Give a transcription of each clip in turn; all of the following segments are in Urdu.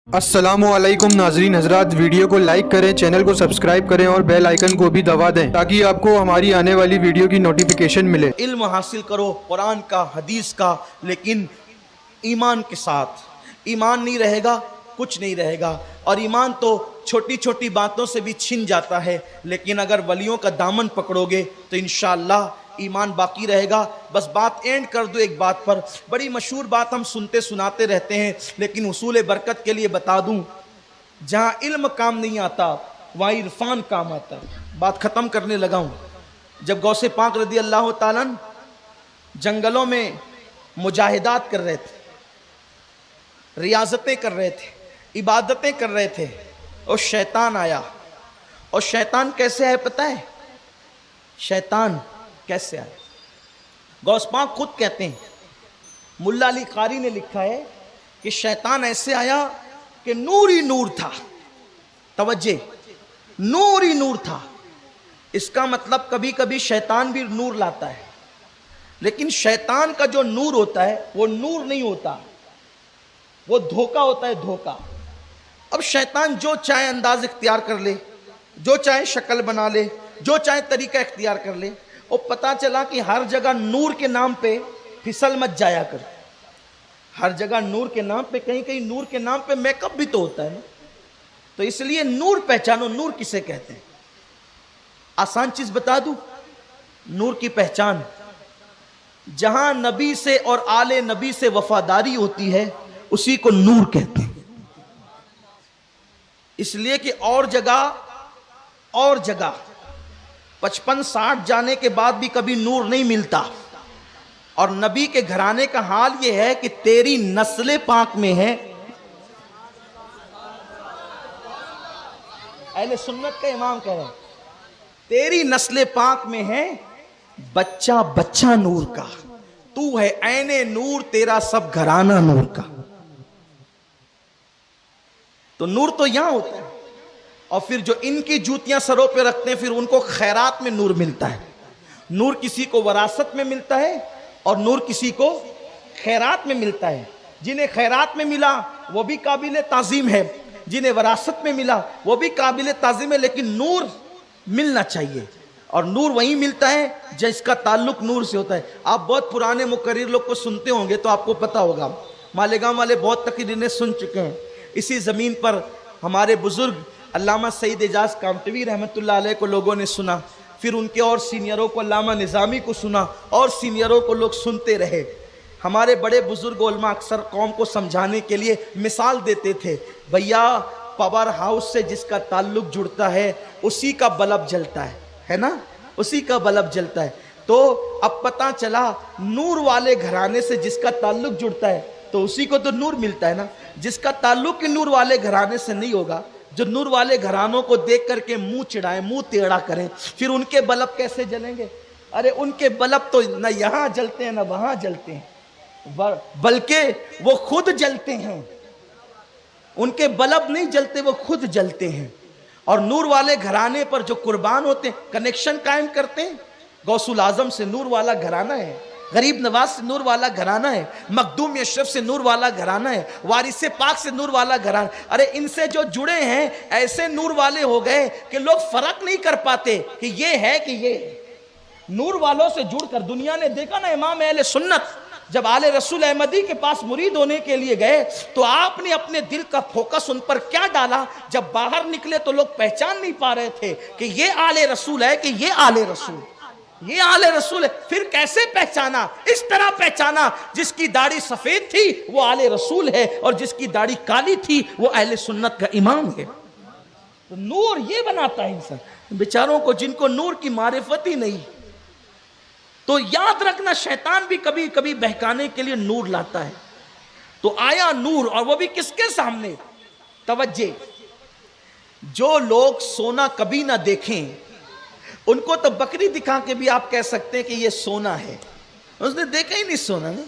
السلام علیکم ناظرین حضرات، ویڈیو کو لائک کریں، چینل کو سبسکرائب کریں اور بیل آئیکن کو بھی دبا دیں تاکہ آپ کو ہماری آنے والی ویڈیو کی نوٹیفیکیشن ملے۔ علم حاصل کرو قرآن کا، حدیث کا، لیکن ایمان کے ساتھ۔ ایمان نہیں رہے گا کچھ نہیں رہے گا، اور ایمان تو چھوٹی چھوٹی باتوں سے بھی چھن جاتا ہے، لیکن اگر ولیوں کا دامن پکڑو گے تو انشاءاللہ ایمان باقی رہے گا۔ بس بات اینڈ کر دو ایک بات پر، بڑی مشہور بات ہم سنتے سناتے رہتے ہیں، لیکن حصول برکت کے لیے بتا دوں، جہاں علم کام نہیں آتا وہاں عرفان کام آتا۔ بات ختم کرنے لگا ہوں۔ جب غوث پاک رضی اللہ تعالیٰ جنگلوں میں مجاہدات کر رہے تھے، ریاضتیں کر رہے تھے، عبادتیں کر رہے تھے، اور شیطان آیا۔ اور شیطان کیسے آئے پتہ ہے؟ شیطان کیسے آئے؟ غوث پاک خود کہتے ہیں، ملا علی قاری نے لکھا ہے کہ شیطان ایسے آیا کہ نور ہی نور تھا۔ توجہ، نور ہی نور تھا۔ اس کا مطلب کبھی کبھی شیطان بھی نور لاتا ہے، لیکن شیطان کا جو نور ہوتا ہے وہ نور نہیں ہوتا، وہ دھوکہ ہوتا ہے، دھوکہ۔ اب شیطان جو چاہے انداز اختیار کر لے، جو چاہے شکل بنا لے، جو چاہے طریقہ اختیار کر لے، اور پتہ چلا کہ ہر جگہ نور کے نام پہ پھسل مت جایا کر۔ ہر جگہ نور کے نام پہ، کہیں کہیں نور کے نام پہ میک اپ بھی تو ہوتا ہے نا، تو اس لیے نور پہچانو، نور کسے کہتے ہیں۔ آسان چیز بتا دوں، نور کی پہچان، جہاں نبی سے اور آل نبی سے وفاداری ہوتی ہے اسی کو نور کہتے ہیں۔ اس لیے کہ اور جگہ 55-60 جانے کے بعد بھی کبھی نور نہیں ملتا، اور نبی کے گھرانے کا حال یہ ہے کہ تیری نسل پاک میں ہے۔ اہل سنت کا امام کہہ رہے ہیں تیری نسل پاک میں ہے بچہ بچہ نور کا، تو ہے عین نور، تیرا سب گھرانہ نور کا۔ تو نور تو یہاں ہوتا ہے، اور پھر جو ان کی جوتیاں سروں پہ رکھتے ہیں پھر ان کو خیرات میں نور ملتا ہے۔ نور کسی کو وراثت میں ملتا ہے اور نور کسی کو خیرات میں ملتا ہے۔ جنہیں خیرات میں ملا وہ بھی قابل تعظیم ہے، جنہیں وراثت میں ملا وہ بھی قابل تعظیم ہے، لیکن نور ملنا چاہیے، اور نور وہیں ملتا ہے جس کا تعلق نور سے ہوتا ہے۔ آپ بہت پرانے مقرر لوگ کو سنتے ہوں گے تو آپ کو پتا ہوگا، مالیگاؤں والے بہت تقریریں سن چکے ہیں۔ اسی زمین پر ہمارے بزرگ علامہ سعید اعجاز کامٹوی رحمۃ اللہ علیہ کو لوگوں نے سنا، پھر ان کے اور سینئروں کو علامہ نظامی کو سنا، اور سینئروں کو لوگ سنتے رہے۔ ہمارے بڑے بزرگ علماء اکثر قوم کو سمجھانے کے لیے مثال دیتے تھے، بھیا پاور ہاؤس سے جس کا تعلق جڑتا ہے اسی کا بلب جلتا ہے نا، اسی کا بلب جلتا ہے۔ تو اب پتہ چلا نور والے گھرانے سے جس کا تعلق جڑتا ہے تو اسی کو تو نور ملتا ہے نا۔ جس کا تعلق نور والے گھرانے سے نہیں ہوگا، جو نور والے گھرانوں کو دیکھ کر کے منہ چڑھائیں، منہ ٹیڑھا کریں، پھر ان کے بلب کیسے جلیں گے؟ ارے ان کے بلب تو نہ یہاں جلتے ہیں نہ وہاں جلتے ہیں، بلکہ وہ خود جلتے ہیں۔ ان کے بلب نہیں جلتے، وہ خود جلتے ہیں۔ اور نور والے گھرانے پر جو قربان ہوتے ہیں، کنیکشن قائم کرتے ہیں۔ غوث الاعظم سے نور والا گھرانہ ہے، غریب نواز سے نور والا گھرانہ ہے، مخدوم اشرف سے نور والا گھرانہ ہے، وارث پاک سے نور والا گھرانہ۔ ارے ان سے جو جڑے ہیں ایسے نور والے ہو گئے کہ لوگ فرق نہیں کر پاتے کہ یہ ہے کہ یہ ہے۔ نور والوں سے جڑ کر دنیا نے دیکھا نا، امام اہل سنت جب آل رسول احمدی کے پاس مرید ہونے کے لیے گئے تو آپ نے اپنے دل کا فوکس ان پر کیا ڈالا؟ جب باہر نکلے تو لوگ پہچان نہیں پا رہے تھے کہ یہ آل رسول ہے کہ یہ آل رسول، یہ آل رسول ہے۔ پھر کیسے پہچانا؟ اس طرح پہچانا، جس کی داڑھی سفید تھی وہ آل رسول ہے، اور جس کی داڑھی کالی تھی وہ اہل سنت کا امام ہے۔ تو نور یہ بناتا ہے انسان، بیچاروں کو جن کو نور کی معرفت ہی نہیں۔ تو یاد رکھنا، شیطان بھی کبھی کبھی بہکانے کے لیے نور لاتا ہے۔ تو آیا نور، اور وہ بھی کس کے سامنے؟ توجہ، جو لوگ سونا کبھی نہ دیکھیں ان کو تو بکری دکھا کے بھی آپ کہہ سکتے ہیں کہ یہ سونا ہے، اس نے دیکھا ہی نہیں سونا نا۔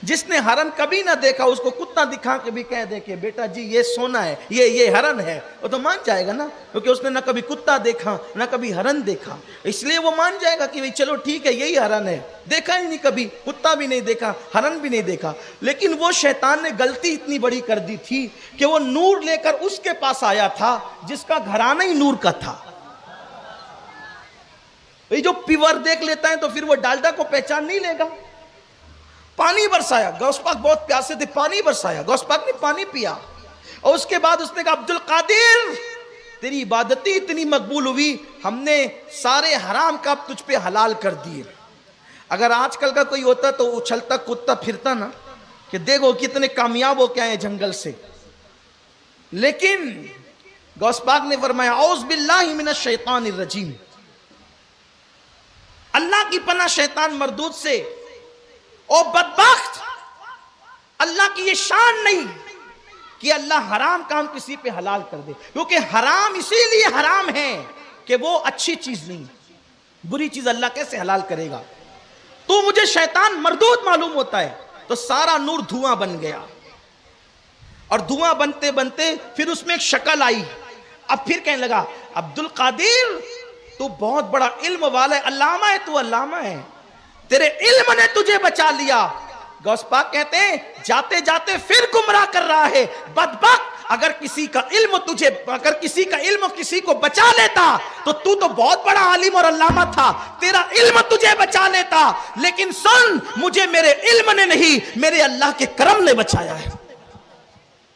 جس نے ہرن کبھی نہ دیکھا اس کو کتا دکھا کے بھی کہہ دے کہ بیٹا جی یہ سونا ہے، یہ ہرن ہے، وہ تو مان جائے گا نا، کیونکہ اس نے نہ کبھی کتا دیکھا نہ کبھی ہرن دیکھا، اس لیے وہ مان جائے گا کہ چلو ٹھیک ہے یہی ہرن ہے، دیکھا ہی نہیں کبھی، کتا بھی نہیں دیکھا، ہرن بھی نہیں دیکھا۔ لیکن وہ شیطان نے غلطی اتنی بڑی کر دی تھی کہ وہ نور لے کر اس کے پاس آیا تھا جس کا گھرانہ ہی نور کا تھا۔ یہ جو پیور دیکھ لیتا ہے تو پھر وہ ڈالڈا کو پہچان نہیں لے گا۔ پانی برسایا، غوث پاک بہت پیاسے تھے، پانی برسایا، غوث پاک نے پانی پیا، اور اس کے بعد اس نے کہا عبدالقادر تیری عبادتی اتنی مقبول ہوئی، ہم نے سارے حرام کا اب تجھ پہ حلال کر دیے۔ اگر آج کل کا کوئی ہوتا تو اچھلتا کودتا پھرتا نا کہ دیکھو کتنے کامیاب ہو کے آئے جنگل سے، لیکن غوث پاک نے فرمایا اعوذ باللہ من الشیطان الرجیم، اللہ کی پناہ شیطان مردود سے۔ او بدبخت، اللہ کی یہ شان نہیں کہ اللہ حرام کام کسی پہ حلال کر دے، کیونکہ حرام اسی لیے حرام ہے کہ وہ اچھی چیز نہیں، بری چیز اللہ کیسے حلال کرے گا؟ تو مجھے شیطان مردود معلوم ہوتا ہے۔ تو سارا نور دھواں بن گیا، اور دھواں بنتے بنتے پھر اس میں ایک شکل آئی۔ اب پھر کہنے لگا عبدالقادر تو بہت بڑا علم والا ہے، علامہ ہے، تو علامہ ہے، تیرے علم نے تجھے بچا لیا۔ غوث پاک کہتے ہیں جاتے جاتے پھر گمراہ کر رہا ہے، بدبخت، اگر کسی کا علم کسی کو بچا لیتا تو بہت بڑا عالم اور علامہ تھا، تیرا علم تجھے بچا لیتا، لیکن سن، مجھے میرے علم نے نہیں، میرے اللہ کے کرم نے بچایا ہے۔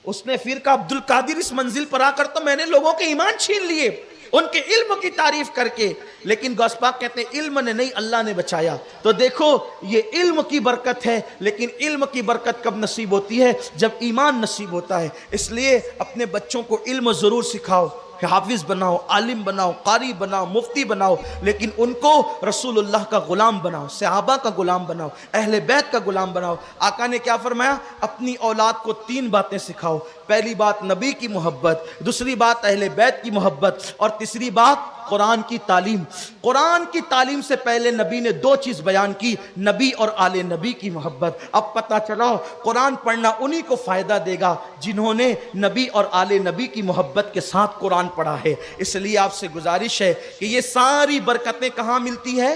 اس نے پھر کہا عبدالقادر اس منزل پر آ کر تو میں نے لوگوں کے ایمان چھین لیے ان کے علم کی تعریف کر کے، لیکن غوث پاک کہتے ہیں علم نے نہیں، اللہ نے بچایا۔ تو دیکھو یہ علم کی برکت ہے، لیکن علم کی برکت کب نصیب ہوتی ہے؟ جب ایمان نصیب ہوتا ہے۔ اس لیے اپنے بچوں کو علم ضرور سکھاؤ، حافظ بناؤ، عالم بناؤ، قاری بناؤ، مفتی بناؤ، لیکن ان کو رسول اللہ کا غلام بناؤ، صحابہ کا غلام بناؤ، اہل بیت کا غلام بناؤ۔ آقا نے کیا فرمایا؟ اپنی اولاد کو 3 باتیں سکھاؤ۔ پہلی بات نبی کی محبت، دوسری بات اہل بیت کی محبت، اور تیسری بات قرآن کی تعلیم۔ قرآن کی تعلیم سے پہلے نبی نے 2 چیز بیان کی، نبی اور آل نبی کی محبت۔ اب پتہ چلا قرآن پڑھنا انہی کو فائدہ دے گا جنہوں نے نبی اور آل نبی کی محبت کے ساتھ قرآن پڑھا ہے۔ اس لیے آپ سے گزارش ہے کہ یہ ساری برکتیں کہاں ملتی ہے؟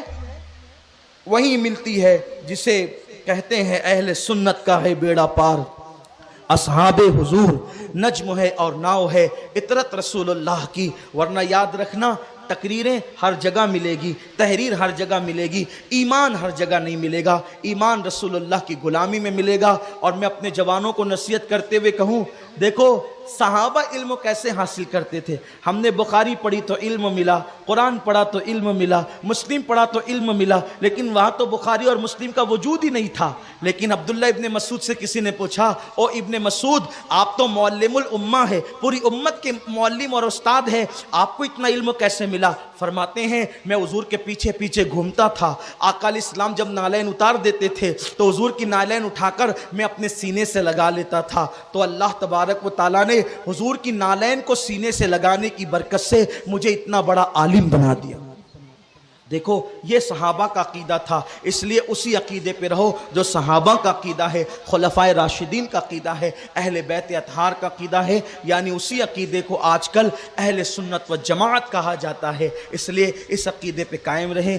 وہیں ملتی ہے جسے کہتے ہیں اہل سنت کا ہے بیڑا پار، اصحاب حضور نجم ہے اور ناؤ ہے، اطرت رسول اللہ کی۔ ورنہ یاد رکھنا تقریریں ہر جگہ ملے گی، تحریر ہر جگہ ملے گی، ایمان ہر جگہ نہیں ملے گا۔ ایمان رسول اللہ کی غلامی میں ملے گا۔ اور میں اپنے جوانوں کو نصیحت کرتے ہوئے کہوں، دیکھو صحابہ علم کیسے حاصل کرتے تھے؟ ہم نے بخاری پڑھی تو علم ملا، قرآن پڑھا تو علم ملا، مسلم پڑھا تو علم ملا، لیکن وہاں تو بخاری اور مسلم کا وجود ہی نہیں تھا۔ لیکن عبداللہ ابن مسعود سے کسی نے پوچھا، او ابن مسعود آپ تو معلم الامہ ہے، پوری امت کے معلم اور استاد ہے، آپ کو اتنا علم کیسے ملا؟ فرماتے ہیں میں حضور کے پیچھے پیچھے گھومتا تھا، آقا علیہ السلام جب نالین اتار دیتے تھے تو حضور کی نالین اٹھا کر میں اپنے سینے سے لگا لیتا تھا، تو اللہ تبارک و تعالیٰ نے حضور کی نالین کو سینے سے لگانے کی برکت سے مجھے اتنا بڑا عالم بنا دیا۔ دیکھو یہ صحابہ کا عقیدہ تھا، اس لیے اسی عقیدے پہ رہو جو صحابہ کا عقیدہ ہے، خلفائے راشدین کا عقیدہ ہے، اہل بیت اطہار کا عقیدہ ہے، یعنی اسی عقیدے کو آج کل اہل سنت و جماعت کہا جاتا ہے۔ اس لیے اس عقیدے پہ قائم رہیں۔